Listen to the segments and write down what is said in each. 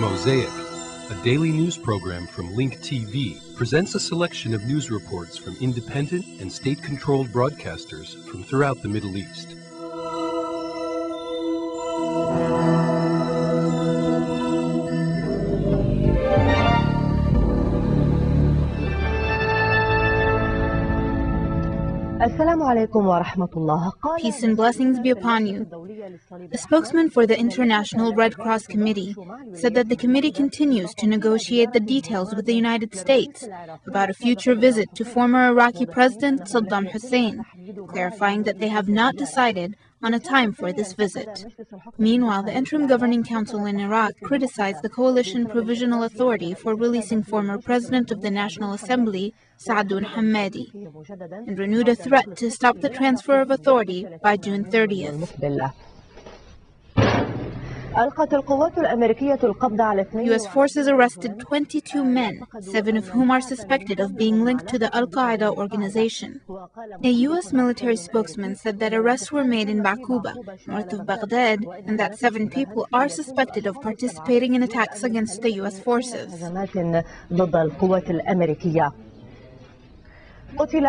Mosaic, a daily news program from Link TV, presents a selection of news reports from independent and state-controlled broadcasters from throughout the Middle East. Peace and blessings be upon you. A spokesman for the International Red Cross Committee said that the committee continues to negotiate the details with the United States about a future visit to former Iraqi President Saddam Hussein, clarifying that they have not decided on a time for this visit. Meanwhile, the Interim Governing Council in Iraq criticized the Coalition Provisional Authority for releasing former President of the National Assembly, Saadun Hamadi, and renewed a threat to stop the transfer of authority by June 30th. U.S. forces arrested 22 men, 7 of whom are suspected of being linked to the Al-Qaeda organization. A U.S. military spokesman said that arrests were made in Baquba, north of Baghdad, and that 7 people are suspected of participating in attacks against the U.S. forces. 14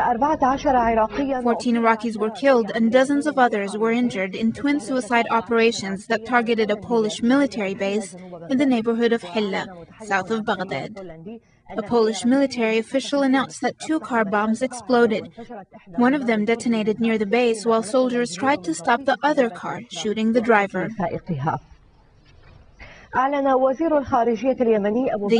Iraqis were killed and dozens of others were injured in twin suicide operations that targeted a Polish military base in the neighborhood of Hilla, south of Baghdad. A Polish military official announced that 2 car bombs exploded. One of them detonated near the base while soldiers tried to stop the other car, shooting the driver. The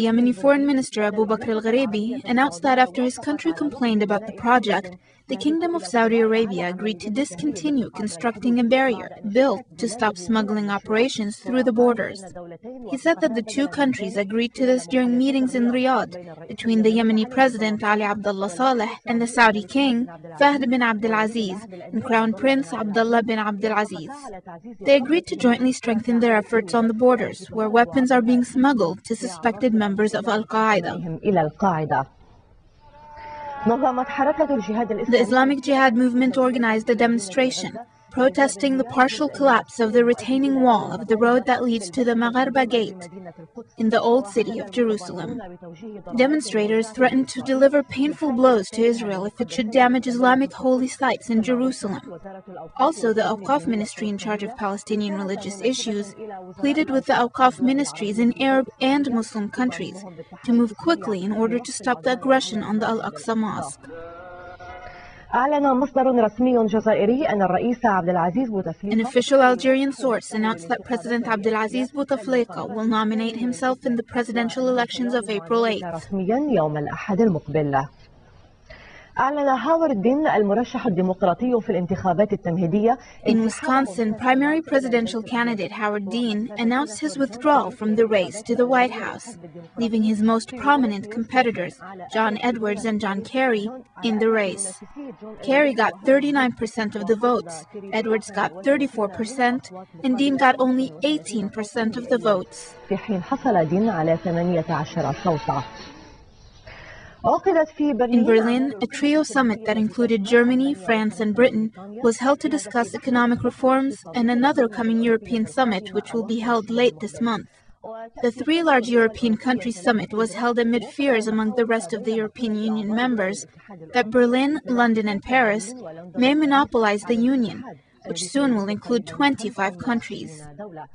Yemeni Foreign Minister Abu Bakr al-Gharibi announced that after his country complained about the project, the Kingdom of Saudi Arabia agreed to discontinue constructing a barrier built to stop smuggling operations through the borders. He said that the 2 countries agreed to this during meetings in Riyadh between the Yemeni President Ali Abdullah Saleh and the Saudi King Fahd bin Abdulaziz and Crown Prince Abdullah bin Abdulaziz. They agreed to jointly strengthen their efforts on the borders, where weapons are being smuggled to suspected members of Al-Qaeda. The Islamic Jihad movement organized a demonstration protesting the partial collapse of the retaining wall of the road that leads to the Magharba Gate in the Old City of Jerusalem. Demonstrators threatened to deliver painful blows to Israel if it should damage Islamic holy sites in Jerusalem. Also, the Awqaf Ministry in charge of Palestinian religious issues pleaded with the Awqaf ministries in Arab and Muslim countries to move quickly in order to stop the aggression on the Al-Aqsa Mosque. An official Algerian source announced that President Abdelaziz Bouteflika will nominate himself in the presidential elections of April 8th. In Wisconsin, primary presidential candidate Howard Dean announced his withdrawal from the race to the White House, leaving his most prominent competitors, John Edwards and John Kerry, in the race. Kerry got 39% of the votes, Edwards got 34%, and Dean got only 18% of the votes. In Berlin, a trio summit that included Germany, France, and Britain was held to discuss economic reforms and another coming European summit which will be held late this month. The 3 large European countries summit was held amid fears among the rest of the European Union members that Berlin, London, and Paris may monopolize the Union, which soon will include 25 countries.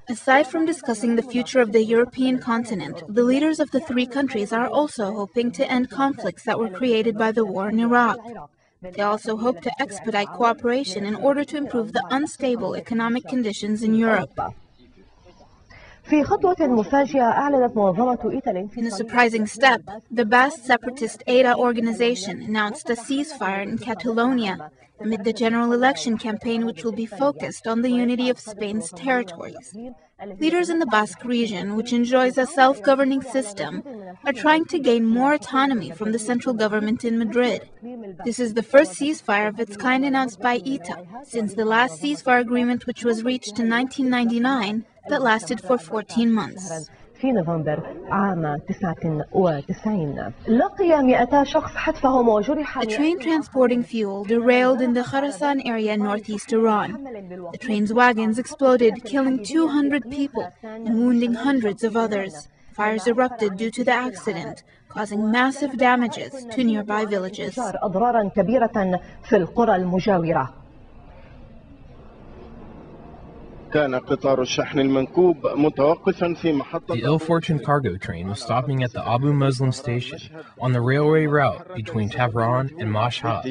Aside from discussing the future of the European continent, the leaders of the 3 countries are also hoping to end conflicts that were created by the war in Iraq. They also hope to expedite cooperation in order to improve the unstable economic conditions in Europe. In a surprising step, the Basque separatist ETA organization announced a ceasefire in Catalonia amid the general election campaign which will be focused on the unity of Spain's territories. Leaders in the Basque region, which enjoys a self-governing system, are trying to gain more autonomy from the central government in Madrid. This is the first ceasefire of its kind announced by ETA since the last ceasefire agreement, which was reached in 1999, that lasted for 14 months. في نوفمبر عام 99 لقي 200 شخص حتفهم وجرح. A train transporting fuel derailed in the Kharasan area in northeast Iran. The train's wagons exploded, killing 200 people and wounding hundreds of others. Fires erupted due to the accident, causing massive damages to nearby villages. أضرارا كبيرة في القرى المجاورة. The ill-fortuned cargo train was stopping at the Abu Muslim station on the railway route between Tehran and Mashhad.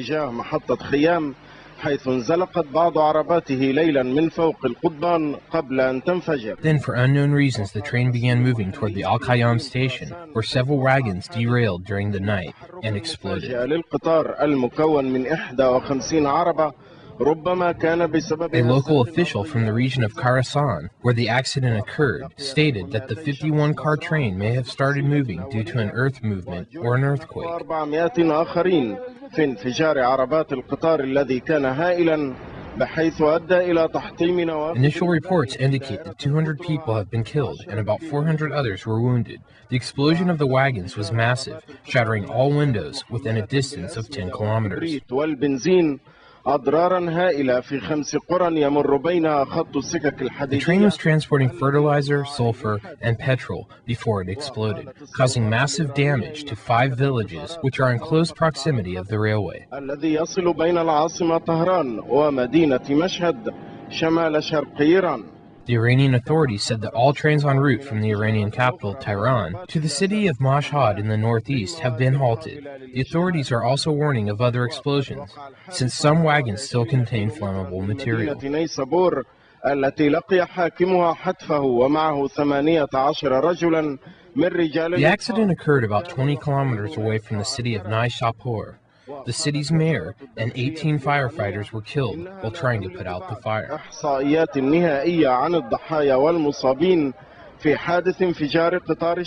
Then, for unknown reasons, the train began moving toward the Al-Qayyam station, where several wagons derailed during the night and exploded. A local official from the region of Khorasan, where the accident occurred, stated that the 51-car train may have started moving due to an earth movement or an earthquake. Initial reports indicate that 200 people have been killed and about 400 others were wounded. The explosion of the wagons was massive, shattering all windows within a distance of 10 kilometers. The train was transporting fertilizer, sulfur, and petrol before it exploded, causing massive damage to 5 villages which are in close proximity of the railway. The Iranian authorities said that all trains en route from the Iranian capital, Tehran, to the city of Mashhad in the northeast have been halted. The authorities are also warning of other explosions, since some wagons still contain flammable material. The accident occurred about 20 kilometers away from the city of Naishapur. The city's mayor and 18 firefighters were killed while trying to put out the fire.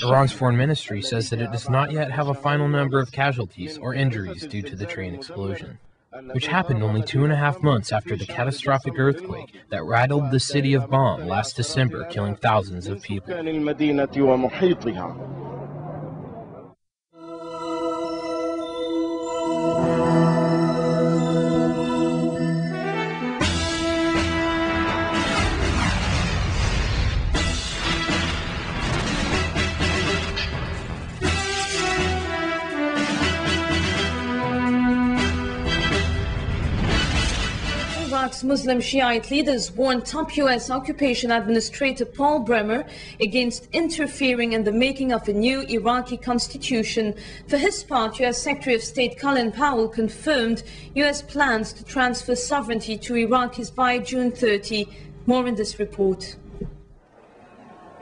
Iran's foreign ministry says that it does not yet have a final number of casualties or injuries due to the train explosion, which happened only 2.5 months after the catastrophic earthquake that rattled the city of Bam last December, killing thousands of people. Iraq's Muslim Shiite leaders warned top U.S. occupation administrator Paul Bremer against interfering in the making of a new Iraqi constitution. For his part, U.S. Secretary of State Colin Powell confirmed U.S. plans to transfer sovereignty to Iraqis by June 30. More in this report.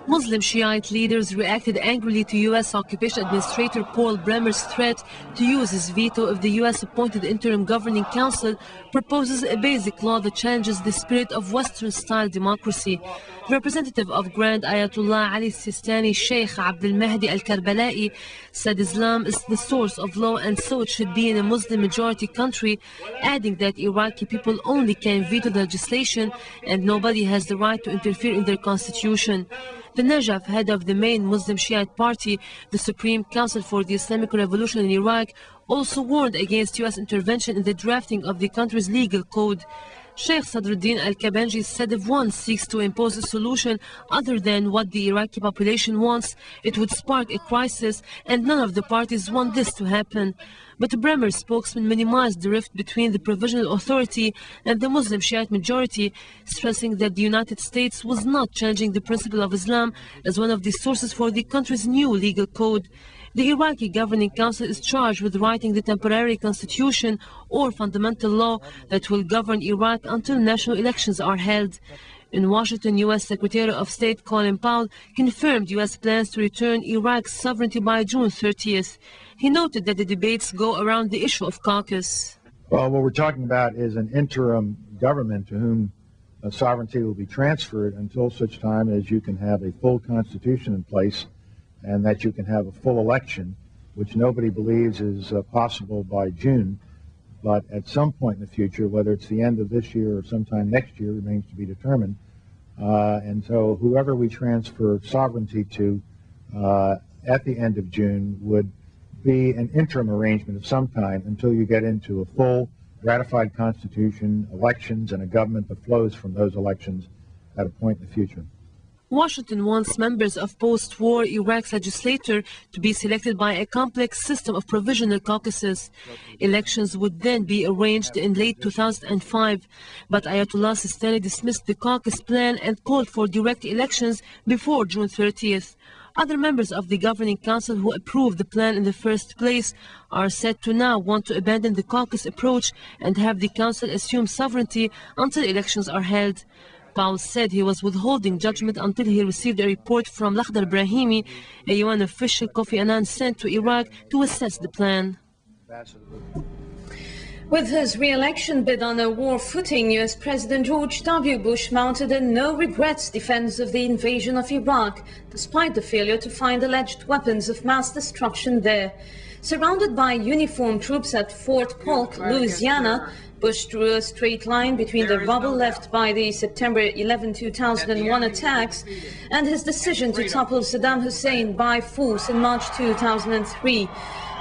Muslim Shiite leaders reacted angrily to U.S. Occupation Administrator Paul Bremer's threat to use his veto if the U.S.-appointed Interim Governing Council proposes a basic law that challenges the spirit of Western-style democracy. The representative of Grand Ayatollah Ali Sistani, Sheikh Abdul Mahdi al-Karbala'i, said Islam is the source of law and so it should be in a Muslim-majority country, adding that Iraqi people only can veto the legislation and nobody has the right to interfere in their constitution. The Najaf, head of the main Muslim Shiite party, the Supreme Council for the Islamic Revolution in Iraq, also warned against U.S. intervention in the drafting of the country's legal code. Sheikh Sadruddin al-Kabanji said if one seeks to impose a solution other than what the Iraqi population wants, it would spark a crisis, and none of the parties want this to happen. But Bremer's spokesman minimized the rift between the Provisional Authority and the Muslim Shiite majority, stressing that the United States was not challenging the principle of Islam as one of the sources for the country's new legal code. The Iraqi Governing Council is charged with writing the temporary constitution or fundamental law that will govern Iraq until national elections are held. In Washington, U.S. Secretary of State Colin Powell confirmed U.S. plans to return Iraq's sovereignty by June 30th. He noted that the debates go around the issue of caucus. Well, what we're talking about is an interim government to whom sovereignty will be transferred until such time as you can have a full constitution in place and that you can have a full election, which nobody believes is possible by June. But at some point in the future, whether it's the end of this year or sometime next year, remains to be determined. And so whoever we transfer sovereignty to at the end of June would be an interim arrangement of some kind until you get into a full ratified constitution, elections, and a government that flows from those elections at a point in the future. Washington wants members of post-war Iraq's legislature to be selected by a complex system of provisional caucuses. Elections would then be arranged in late 2005, but Ayatollah Sistani dismissed the caucus plan and called for direct elections before June 30th. Other members of the governing council who approved the plan in the first place are said to now want to abandon the caucus approach and have the council assume sovereignty until elections are held. Powell said he was withholding judgment until he received a report from Lakhdar Brahimi, a UN official Kofi Annan sent to Iraq to assess the plan. With his re-election bid on a war footing, U.S. President George W. Bush mounted a no-regrets defense of the invasion of Iraq, despite the failure to find alleged weapons of mass destruction there. Surrounded by uniformed troops at Fort Polk, Louisiana, Bush drew a straight line between the rubble left by the September 11, 2001 attacks and his decision to topple Saddam Hussein by force in March 2003.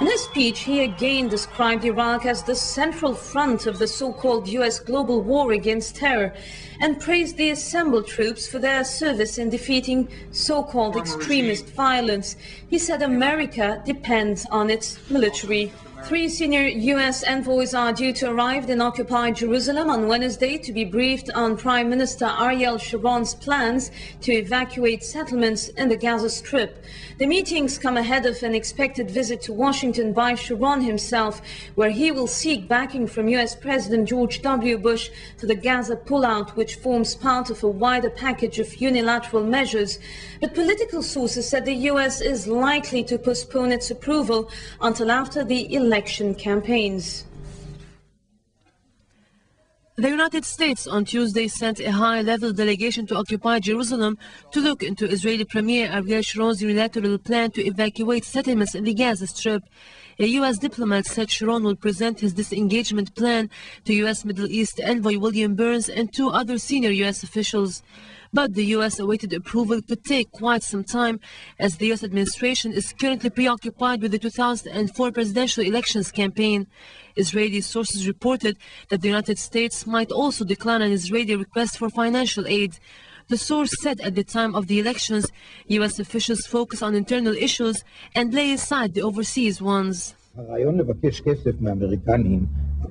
In his speech, he again described Iraq as the central front of the so-called U.S. global war against terror and praised the assembled troops for their service in defeating so-called extremist violence. He said America depends on its military. 3 senior U.S. envoys are due to arrive in occupied Jerusalem on Wednesday to be briefed on Prime Minister Ariel Sharon's plans to evacuate settlements in the Gaza Strip. The meetings come ahead of an expected visit to Washington by Sharon himself, where he will seek backing from U.S. President George W. Bush for the Gaza pullout, which forms part of a wider package of unilateral measures. But political sources said the U.S. is likely to postpone its approval until after the election campaigns. The United States on Tuesday sent a high-level delegation to occupy Jerusalem to look into Israeli Premier Ariel Sharon's unilateral plan to evacuate settlements in the Gaza Strip. A U.S. diplomat said Sharon will present his disengagement plan to U.S. Middle East Envoy William Burns and 2 other senior U.S. officials. But the U.S. awaited approval could take quite some time, as the U.S. administration is currently preoccupied with the 2004 presidential elections campaign. Israeli sources reported that the United States might also decline an Israeli request for financial aid. The source said at the time of the elections, U.S. officials focus on internal issues and lay aside the overseas ones.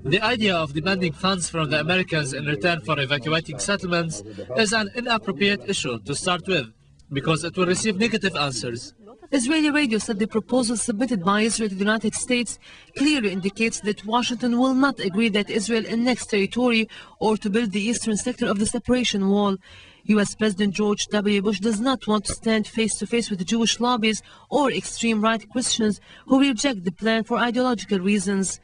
The idea of demanding funds from the Americans in return for evacuating settlements is an inappropriate issue to start with, because it will receive negative answers. Israeli radio said the proposal submitted by Israel to the United States clearly indicates that Washington will not agree that Israel annex territory or to build the eastern sector of the separation wall. U.S. President George W. Bush does not want to stand face-to-face with Jewish lobbies or extreme right Christians who reject the plan for ideological reasons.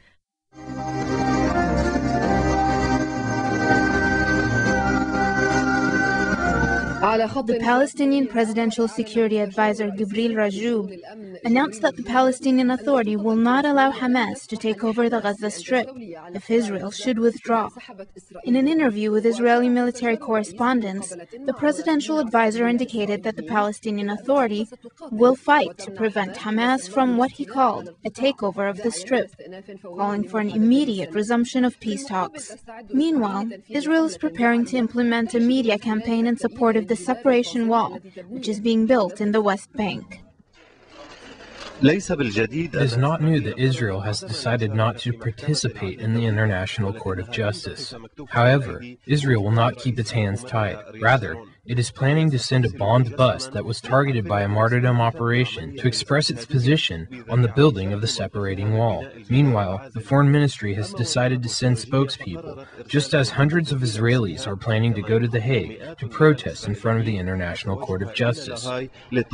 The Palestinian Presidential Security Advisor Gibril Rajoub announced that the Palestinian Authority will not allow Hamas to take over the Gaza Strip if Israel should withdraw. In an interview with Israeli military correspondents, the presidential advisor indicated that the Palestinian Authority will fight to prevent Hamas from what he called a takeover of the Strip, calling for an immediate resumption of peace talks. Meanwhile, Israel is preparing to implement a media campaign in support of the separation wall, which is being built in the West Bank. It is not new that Israel has decided not to participate in the International Court of Justice. However, Israel will not keep its hands tied. Rather, it is planning to send a bombed bus that was targeted by a martyrdom operation to express its position on the building of the separating wall. Meanwhile, the Foreign Ministry has decided to send spokespeople, just as hundreds of Israelis are planning to go to The Hague to protest in front of the International Court of Justice. In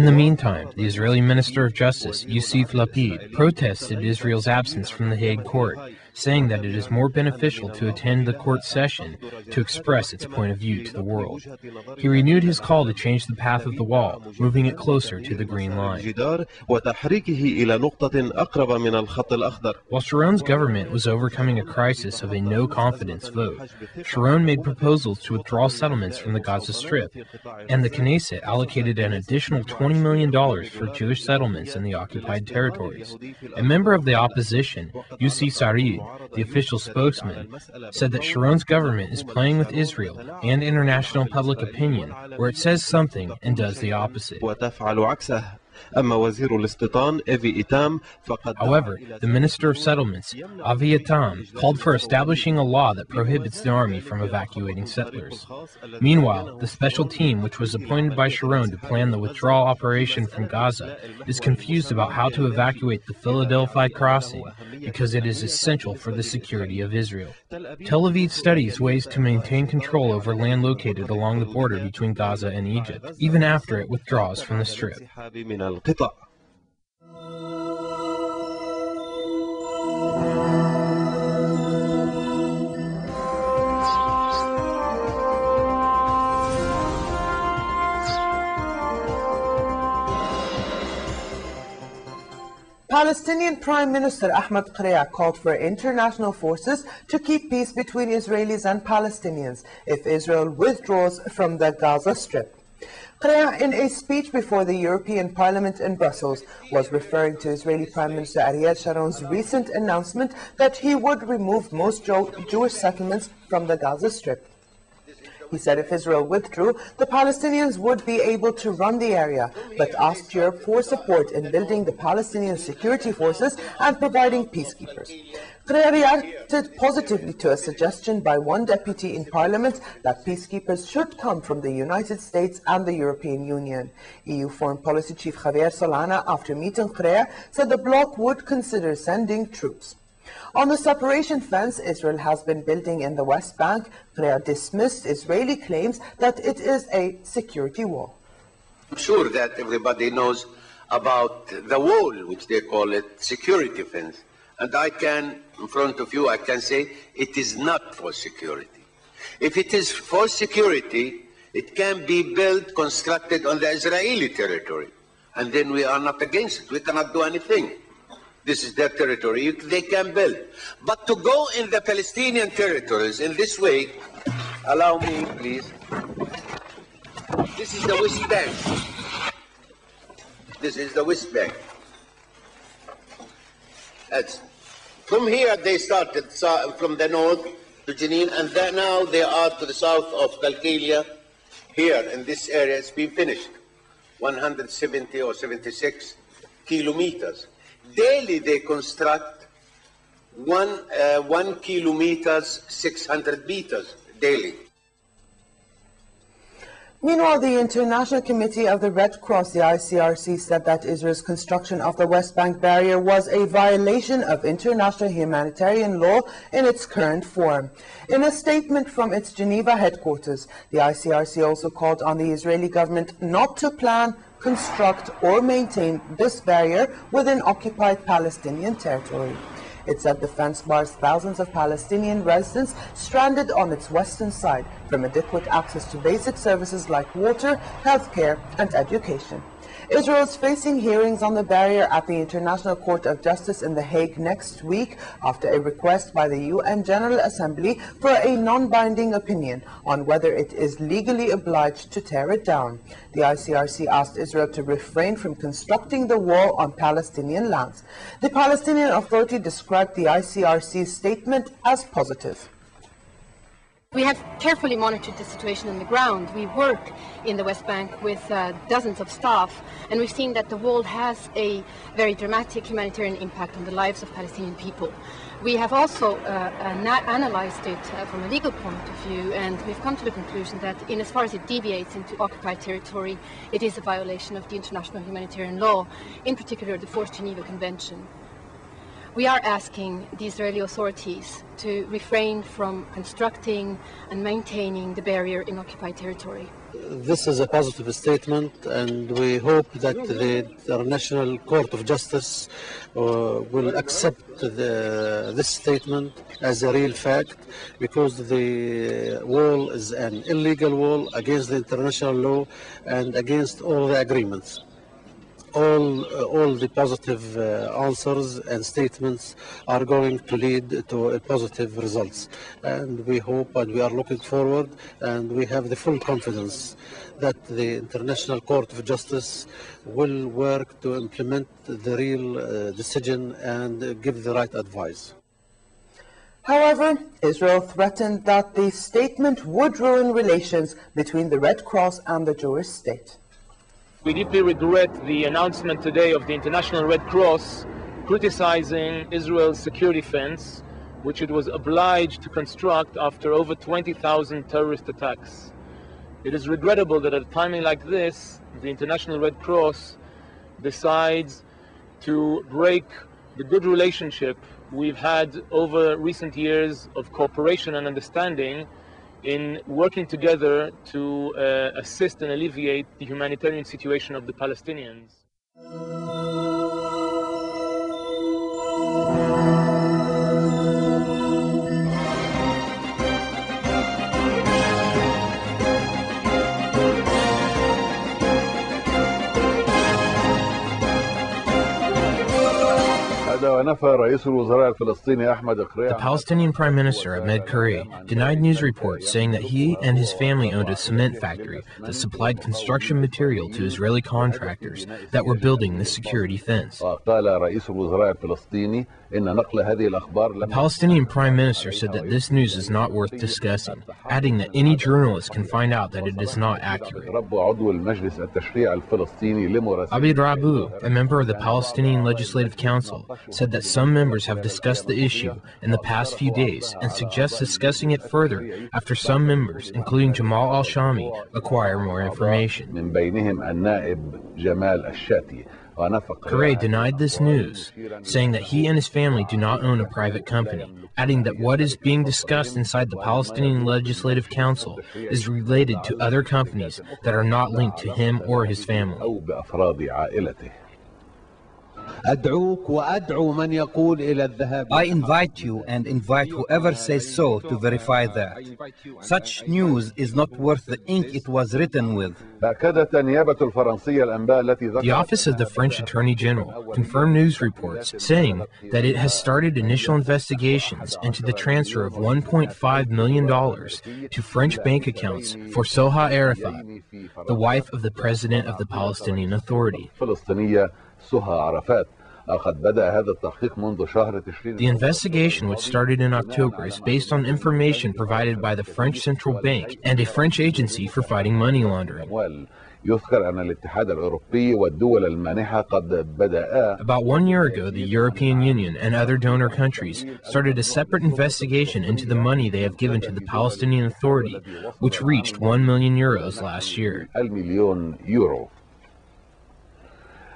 the meantime, the Israeli Minister of Justice, Yosef Lapid, protested Israel's absence from the Hague court, saying that it is more beneficial to attend the court session to express its point of view to the world. He renewed his call to change the path of the wall, moving it closer to the Green Line. While Sharon's government was overcoming a crisis of a no-confidence vote, Sharon made proposals to withdraw settlements from the Gaza Strip, and the Knesset allocated an additional $20 million for Jewish settlements in the occupied territories. A member of the opposition, Yossi Sarid, the official spokesman, said that Sharon's government is playing with Israel and international public opinion, where it says something and does the opposite. However, the Minister of Settlements, Avi Etam, called for establishing a law that prohibits the army from evacuating settlers. Meanwhile, the special team, which was appointed by Sharon to plan the withdrawal operation from Gaza, is confused about how to evacuate the Philadelphia crossing because it is essential for the security of Israel. Tel Aviv studies ways to maintain control over land located along the border between Gaza and Egypt, even after it withdraws from the Strip. القطع. Palestinian Prime Minister Ahmed Quraysh called for international forces to keep peace between Israelis and Palestinians if Israel withdraws from the Gaza Strip. Quraysh, in a speech before the European Parliament in Brussels, was referring to Israeli Prime Minister Ariel Sharon's recent announcement that he would remove most Jewish settlements from the Gaza Strip. He said if Israel withdrew, the Palestinians would be able to run the area, but asked Europe for support in building the Palestinian security forces and providing peacekeepers. Quraysh reacted positively to a suggestion by one deputy in Parliament that peacekeepers should come from the United States and the European Union. EU Foreign Policy Chief Javier Solana, after meeting Quraysh, said the bloc would consider sending troops. On the separation fence Israel has been building in the West Bank, Quraysh dismissed Israeli claims that it is a security wall. I'm sure that everybody knows about the wall, which they call it security fence. And I can, in front of you, I can say it is not for security. If it is for security, it can be built, constructed on the Israeli territory. And then we are not against it. We cannot do anything. This is their territory. They can build. But to go in the Palestinian territories in this way, allow me, please. This is the West Bank. This is the West Bank. From here they started from the north to Jenin, and then now they are to the south of Qalqilia. Here in this area it's been finished. 170 or 76 kilometers. Daily they construct 1 kilometers, 600 meters daily. Meanwhile, the International Committee of the Red Cross, the ICRC, said that Israel's construction of the West Bank barrier was a violation of international humanitarian law in its current form. In a statement from its Geneva headquarters, the ICRC also called on the Israeli government not to plan, construct or maintain this barrier within occupied Palestinian territory. It said the fence bars thousands of Palestinian residents stranded on its western side from adequate access to basic services like water, healthcare and education. Israel is facing hearings on the barrier at the International Court of Justice in The Hague next week after a request by the UN General Assembly for a non-binding opinion on whether it is legally obliged to tear it down. The ICRC asked Israel to refrain from constructing the wall on Palestinian lands. The Palestinian Authority described the ICRC's statement as positive. We have carefully monitored the situation on the ground. We work in the West Bank with dozens of staff, and we've seen that the wall has a very dramatic humanitarian impact on the lives of Palestinian people. We have also analyzed it from a legal point of view, and we've come to the conclusion that in as far as it deviates into occupied territory, it is a violation of the international humanitarian law, in particular the Fourth Geneva Convention. We are asking the Israeli authorities to refrain from constructing and maintaining the barrier in occupied territory. This is a positive statement, and we hope that the International Court of Justice will accept this statement as a real fact, because the wall is an illegal wall against the international law and against all the agreements. All the positive answers and statements are going to lead to positive results, and we hope and we are looking forward, and we have the full confidence that the International Court of Justice will work to implement the real decision and give the right advice. However, Israel threatened that the statement would ruin relations between the Red Cross and the Jewish state. We deeply regret the announcement today of the International Red Cross criticizing Israel's security fence, which it was obliged to construct after over 20,000 terrorist attacks. It is regrettable that at a timing like this, the International Red Cross decides to break the good relationship we've had over recent years of cooperation and understanding in working together to assist and alleviate the humanitarian situation of the Palestinians. The Palestinian Prime Minister Ahmed Kure denied news reports saying that he and his family owned a cement factory that supplied construction material to Israeli contractors that were building the security fence. The Palestinian Prime Minister said that this news is not worth discussing, adding that any journalist can find out that it is not accurate. Abid Rabu, a member of the Palestinian Legislative Council, said that some members have discussed the issue in the past few days and suggests discussing it further after some members, including Jamal al-Shami, acquire more information. Kure denied this news, saying that he and his family do not own a private company, adding that what is being discussed inside the Palestinian Legislative Council is related to other companies that are not linked to him or his family. I invite you and invite whoever says so to verify that. Such news is not worth the ink it was written with. The Office of the French Attorney General confirmed news reports saying that it has started initial investigations into the transfer of $1.5 million to French bank accounts for Soha Arafat, the wife of the President of the Palestinian Authority. The investigation, which started in October, is based on information provided by the French Central Bank and a French agency for fighting money laundering. About 1 year ago, the European Union and other donor countries started a separate investigation into the money they have given to the Palestinian Authority, which reached €1 million last year.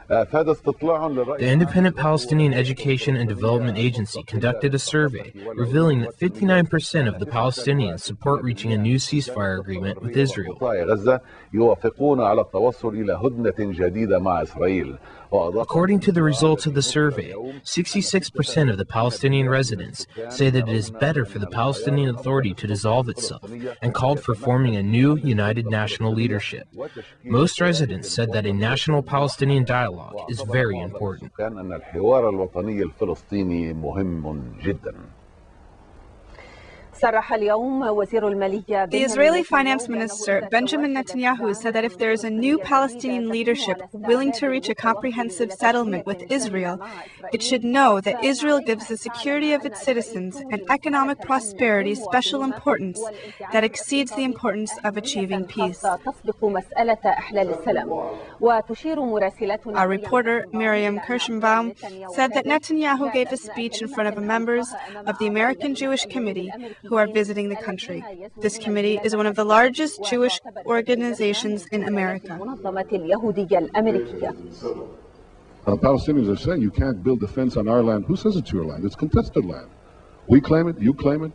The Independent Palestinian Education and Development Agency conducted a survey revealing that 59% of the Palestinians support reaching a new ceasefire agreement with Israel. According to the results of the survey, 66% of the Palestinian residents say that it is better for the Palestinian Authority to dissolve itself and called for forming a new united national leadership. Most residents said that a national Palestinian dialogue is very important. The Israeli Finance Minister Benjamin Netanyahu said that if there is a new Palestinian leadership willing to reach a comprehensive settlement with Israel, it should know that Israel gives the security of its citizens and economic prosperity special importance that exceeds the importance of achieving peace. Our reporter, Miriam Kirschenbaum, said that Netanyahu gave a speech in front of members of the American Jewish Committee who are visiting the country. This committee is one of the largest Jewish organizations in America. Palestinians are saying you can't build a fence on our land. Who says it's your land? It's contested land. We claim it, you claim it.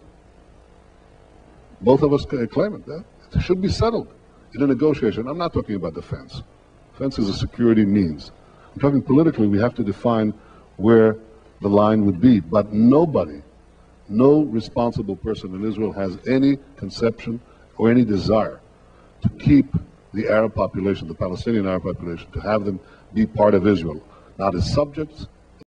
Both of us claim it. It should be settled in a negotiation. I'm not talking about the fence. Fence is a security means. I'm talking politically, we have to define where the line would be. But nobody, no responsible person in Israel has any conception or any desire to keep the Arab population, the Palestinian Arab population, to have them be part of Israel, not as subjects,